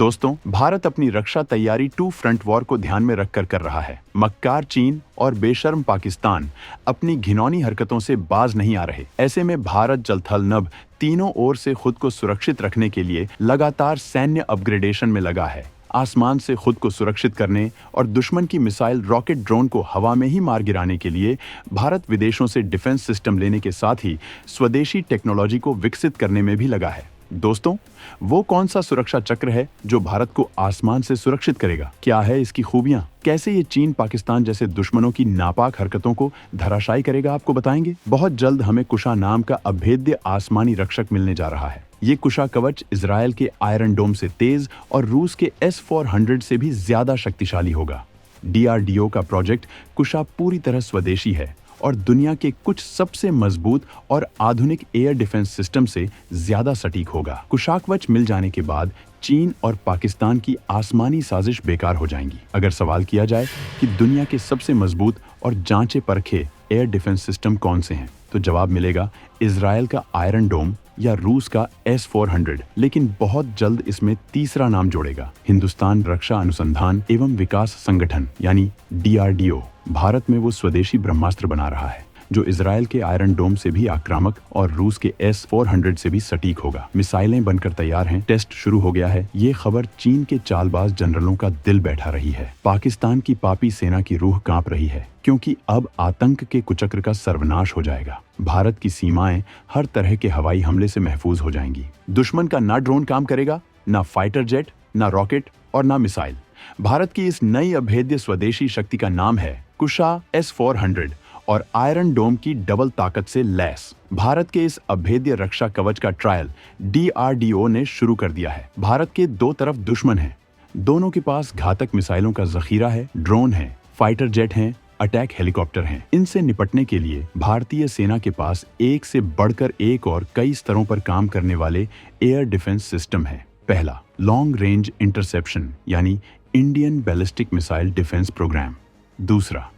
दोस्तों, भारत अपनी रक्षा तैयारी टू फ्रंट वॉर को ध्यान में रखकर कर रहा है। मक्कार चीन और बेशर्म पाकिस्तान अपनी घिनौनी हरकतों से बाज नहीं आ रहे। ऐसे में भारत जल थल नभ तीनों ओर से खुद को सुरक्षित रखने के लिए लगातार सैन्य अपग्रेडेशन में लगा है। आसमान से खुद को सुरक्षित करने और दुश्मन की मिसाइल रॉकेट ड्रोन को हवा में ही मार गिराने के लिए भारत विदेशों से डिफेंस सिस्टम लेने के साथ ही स्वदेशी टेक्नोलॉजी को विकसित करने में भी लगा है। दोस्तों, वो कौन सा सुरक्षा चक्र है जो भारत को आसमान से सुरक्षित करेगा? क्या है इसकी खूबियां? कैसे ये चीन पाकिस्तान जैसे दुश्मनों की नापाक हरकतों को धराशायी करेगा, आपको बताएंगे। बहुत जल्द हमें कुशा नाम का अभेद्य आसमानी रक्षक मिलने जा रहा है। ये कुशा कवच इजरायल के आयरन डोम से तेज और रूस के S-400 से भी ज्यादा शक्तिशाली होगा। DRDO का प्रोजेक्ट कुशा पूरी तरह स्वदेशी है और दुनिया के कुछ सबसे मजबूत और आधुनिक एयर डिफेंस सिस्टम से ज्यादा सटीक होगा। कुशाकवच मिल जाने के बाद चीन और पाकिस्तान की आसमानी साजिश बेकार हो जाएंगी। अगर सवाल किया जाए कि दुनिया के सबसे मजबूत और जांचे परखे एयर डिफेंस सिस्टम कौन से हैं, तो जवाब मिलेगा इजरायल का आयरन डोम या रूस का S-400। लेकिन बहुत जल्द इसमें तीसरा नाम जोड़ेगा, हिंदुस्तान रक्षा अनुसंधान एवं विकास संगठन यानी DRDO। भारत में वो स्वदेशी ब्रह्मास्त्र बना रहा है जो इजरायल के आयरन डोम से भी आक्रामक और रूस के S-400 से भी सटीक होगा। मिसाइलें बनकर तैयार हैं, टेस्ट शुरू हो गया है। ये खबर चीन के चालबाज जनरलों का दिल बैठा रही है। पाकिस्तान की पापी सेना की रूह कांप रही है, क्योंकि अब आतंक के कुचक्र का सर्वनाश हो जाएगा। भारत की सीमाएं हर तरह के हवाई हमले से महफूज हो जाएंगी। दुश्मन का ना ड्रोन काम करेगा, ना फाइटर जेट, ना रॉकेट और ना मिसाइल। भारत की इस नई अभेद्य स्वदेशी शक्ति का नाम है कुशा S-400 और आयरन डोम की डबल ताकत से लैस। भारत के इस अभेद्य रक्षा कवच का ट्रायल DRDO ने शुरू कर दिया है। भारत के दो तरफ दुश्मन हैं, दोनों के पास घातक मिसाइलों का जखीरा है, ड्रोन है, फाइटर जेट हैं, अटैक हेलीकॉप्टर हैं। इनसे निपटने के लिए भारतीय सेना के पास एक से बढ़कर एक और कई स्तरों पर काम करने वाले एयर डिफेंस सिस्टम है। पहला, लॉन्ग रेंज इंटरसेप्शन यानी Indian ballistic missile defence programme. दूसरा,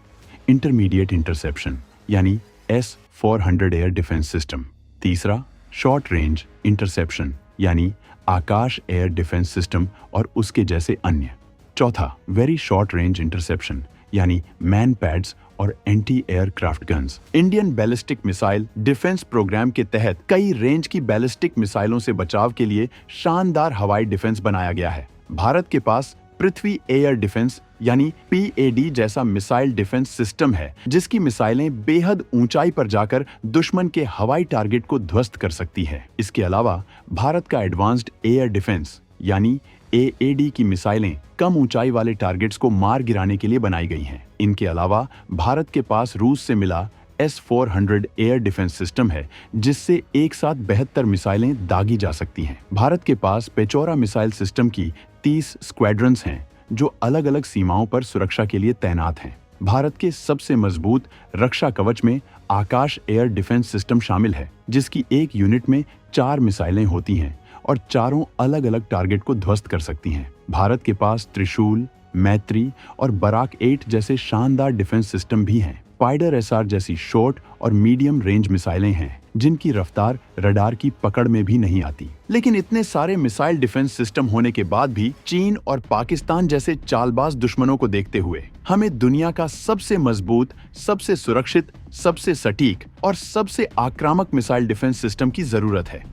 इंटरमीडिएट इंटरसेप्शन यानी S-400 एयर डिफेंस सिस्टम। तीसरा, शॉर्ट रेंज इंटरसेप्शन यानी आकाश एयर डिफेंस सिस्टम और उसके जैसे अन्य। चौथा, वेरी शॉर्ट रेंज इंटरसेप्शन यानी मैन पैड्स और anti aircraft guns. Indian ballistic missile defence programme के तहत कई रेंज की बैलिस्टिक मिसाइलों से बचाव के लिए शानदार हवाई डिफेंस बनाया गया है। भारत के पास पृथ्वी एयर डिफेंस यानी PAD जैसा मिसाइल डिफेंस सिस्टम है, जिसकी मिसाइलें बेहद ऊंचाई पर जाकर दुश्मन के हवाई टारगेट को ध्वस्त कर सकती है। इसके अलावा भारत का एडवांस्ड एयर डिफेंस यानी AAD की मिसाइलें कम ऊंचाई वाले टारगेट्स को मार गिराने के लिए बनाई गई हैं। इनके अलावा भारत के पास रूस से मिला S-400 एयर डिफेंस सिस्टम है, जिससे एक साथ 72 मिसाइलें दागी जा सकती हैं। भारत के पास पेचौरा मिसाइल सिस्टम की 30 स्क्वाड्रन्स हैं, जो अलग अलग सीमाओं पर सुरक्षा के लिए तैनात हैं। भारत के सबसे मजबूत रक्षा कवच में आकाश एयर डिफेंस सिस्टम शामिल है, जिसकी एक यूनिट में 4 मिसाइलें होती हैं और चारों अलग अलग टारगेट को ध्वस्त कर सकती हैं। भारत के पास त्रिशूल, मैत्री और बराक 8 जैसे शानदार डिफेंस सिस्टम भी हैं। स्पाइडर SR जैसी शॉर्ट और मीडियम रेंज मिसाइलें हैं, जिनकी रफ्तार रडार की पकड़ में भी नहीं आती। लेकिन इतने सारे मिसाइल डिफेंस सिस्टम होने के बाद भी चीन और पाकिस्तान जैसे चालबाज दुश्मनों को देखते हुए हमें दुनिया का सबसे मजबूत, सबसे सुरक्षित, सबसे सटीक और सबसे आक्रामक मिसाइल डिफेंस सिस्टम की जरूरत है,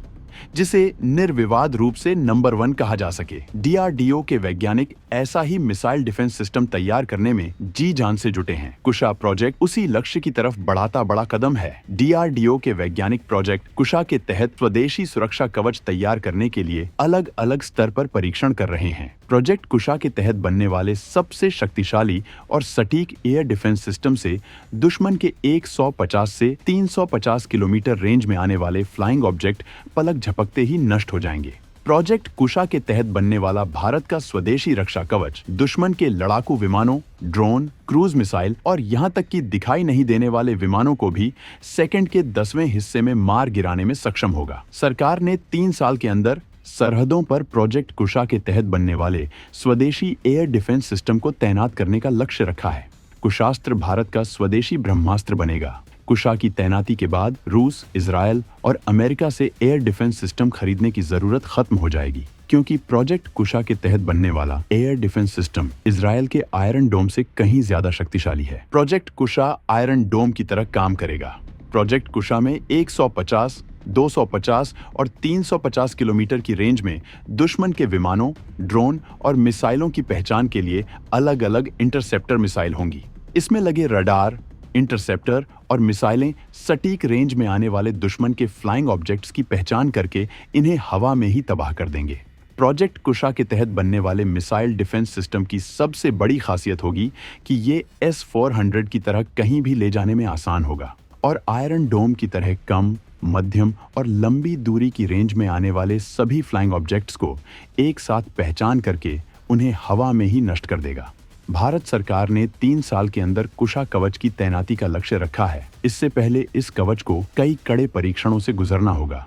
जिसे निर्विवाद रूप से नंबर 1 कहा जा सके। DRDO के वैज्ञानिक ऐसा ही मिसाइल डिफेंस सिस्टम तैयार करने में जी जान से जुटे हैं। कुशा प्रोजेक्ट उसी लक्ष्य की तरफ बढ़ाता बड़ा कदम है। DRDO के वैज्ञानिक प्रोजेक्ट कुशा के तहत स्वदेशी सुरक्षा कवच तैयार करने के लिए अलग अलग स्तर पर परीक्षण कर रहे हैं। प्रोजेक्ट कुशा के तहत बनने वाले सबसे शक्तिशाली और सटीक एयर डिफेंस सिस्टम से दुश्मन के 150 से 350 किलोमीटर रेंज में आने वाले फ्लाइंग ऑब्जेक्ट पलक झपकते ही नष्ट हो जाएंगे। प्रोजेक्ट कुशा के तहत बनने वाला भारत का स्वदेशी रक्षा कवच दुश्मन के लड़ाकू विमानों, ड्रोन, क्रूज मिसाइल और यहां तक कि दिखाई नहीं देने वाले विमानों को भी सेकंड के 10वें हिस्से में मार गिराने में सक्षम होगा। सरकार ने 3 साल के अंदर सरहदों पर प्रोजेक्ट कुशा के तहत बनने वाले स्वदेशी एयर डिफेंस सिस्टम को तैनात करने का लक्ष्य रखा है। कुशास्त्र भारत का स्वदेशी ब्रह्मास्त्र बनेगा। कुशा की तैनाती के बाद रूस, इजराइल और अमेरिका से एयर डिफेंस सिस्टम खरीदने की जरूरत खत्म हो जाएगी, क्योंकि प्रोजेक्ट कुशा के तहत बनने वाला एयर डिफेंस सिस्टम इजराइल के आयरन डोम से कहीं ज्यादा शक्तिशाली है। प्रोजेक्ट कुशा आयरन डोम की तरह काम करेगा। प्रोजेक्ट कुशा में 150, 250 और 350 किलोमीटर की रेंज में दुश्मन के विमानों, ड्रोन और मिसाइलों की पहचान के लिए अलग-अलग इंटरसेप्टर मिसाइल होंगी। इसमें लगे रडार, इंटरसेप्टर और मिसाइलें सटीक रेंज में आने वाले दुश्मन के फ्लाइंग ऑब्जेक्ट्स की पहचान करके इन्हें हवा में ही तबाह कर देंगे। प्रोजेक्ट कुशा के तहत बनने वाले मिसाइल डिफेंस सिस्टम की सबसे बड़ी खासियत होगी कि ये S-400 की तरह कहीं भी ले जाने में आसान होगा और आयरन डोम की तरह कम, मध्यम और लंबी दूरी की रेंज में आने वाले सभी फ्लाइंग ऑब्जेक्ट्स को एक साथ पहचान करके उन्हें हवा में ही नष्ट कर देगा। भारत सरकार ने 3 साल के अंदर कुशा कवच की तैनाती का लक्ष्य रखा है। इससे पहले इस कवच को कई कड़े परीक्षणों से गुजरना होगा,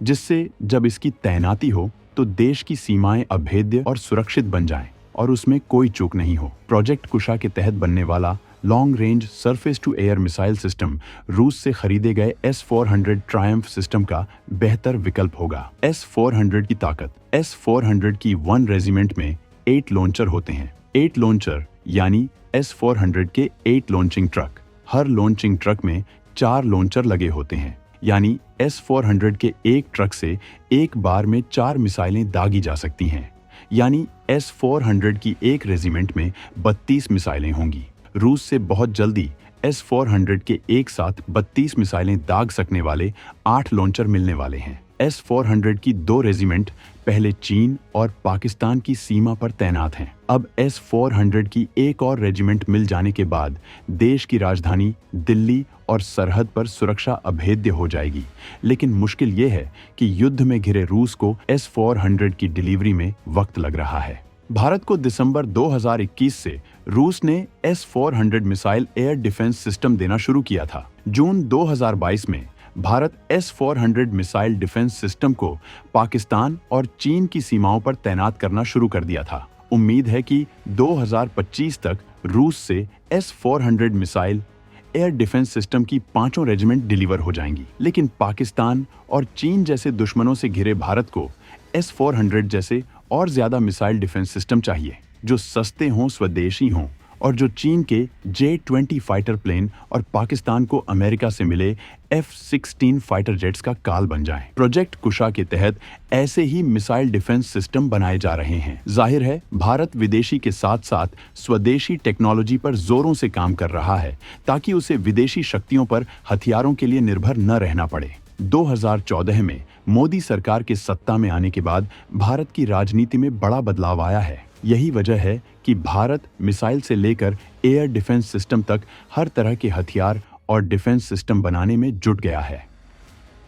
जिससे जब इसकी तैनाती हो तो देश की सीमाएं अभेद्य और सुरक्षित बन जाएं और उसमें कोई चूक नहीं हो। प्रोजेक्ट कुशा के तहत बनने वाला long range surface to air missile system रूस से खरीदे गए S-400 ट्रायम्फ सिस्टम का बेहतर विकल्प होगा। S-400 की ताकत। S-400 की 1 रेजिमेंट में 8 लॉन्चर होते हैं। 8 लॉन्चर यानी S-400 के 8 लॉन्चिंग ट्रक। हर लॉन्चिंग ट्रक में 4 लॉन्चर लगे होते हैं, यानी S-400 के एक ट्रक से एक बार में 4 मिसाइलें दागी जा सकती हैं, यानी S-400 की एक रेजिमेंट में 32 मिसाइलें होंगी। रूस से बहुत जल्दी S-400 के एक साथ 32 मिसाइलें दाग सकने वाले 8 लॉन्चर मिलने वाले हैं। S-400 की 2 रेजिमेंट पहले चीन और पाकिस्तान की सीमा पर तैनात हैं। अब S-400 की एक और रेजिमेंट मिल जाने के बाद देश की राजधानी दिल्ली और सरहद पर सुरक्षा अभेद्य हो जाएगी। लेकिन मुश्किल ये है कि युद्ध में घिरे रूस को S-400 की डिलीवरी में वक्त लग रहा है। भारत को दिसंबर 2021 से रूस ने S-400 missile air defence system देना शुरू किया था। जून 2022 में Bharat S-400 missile defence system को पाकिस्तान और चीन की सीमाओं पर तैनात करना शुरू कर दिया था। उम्मीद है कि 2025 तक रूस से S-400 missile air defence system की 5 रेजिमेंट डिलीवर हो जाएंगी। लेकिन पाकिस्तान और चीन जैसे दुश्मनों से घिरे भारत को S-400 जैसे और ज्यादा मिसाइल डिफेंस सिस्टम चाहिए, जो सस्ते हों, स्वदेशी हों और जो चीन के J-20 फाइटर प्लेन और पाकिस्तान को अमेरिका से मिले F-16 फाइटर जेट्स का काल बन जाएं। प्रोजेक्ट कुशा के तहत ऐसे ही मिसाइल डिफेंस सिस्टम बनाए जा रहे हैं। जाहिर है, भारत विदेशी के साथ साथ स्वदेशी टेक्नोलॉजी पर जोरों से काम कर रहा है, ताकि उसे विदेशी शक्तियों पर हथियारों के लिए निर्भर न रहना पड़े। 2014 में मोदी सरकार के सत्ता में आने के बाद भारत की राजनीति में बड़ा बदलाव आया है। यही वजह है कि भारत मिसाइल से लेकर एयर डिफेंस सिस्टम तक हर तरह के हथियार और डिफेंस सिस्टम बनाने में जुट गया है।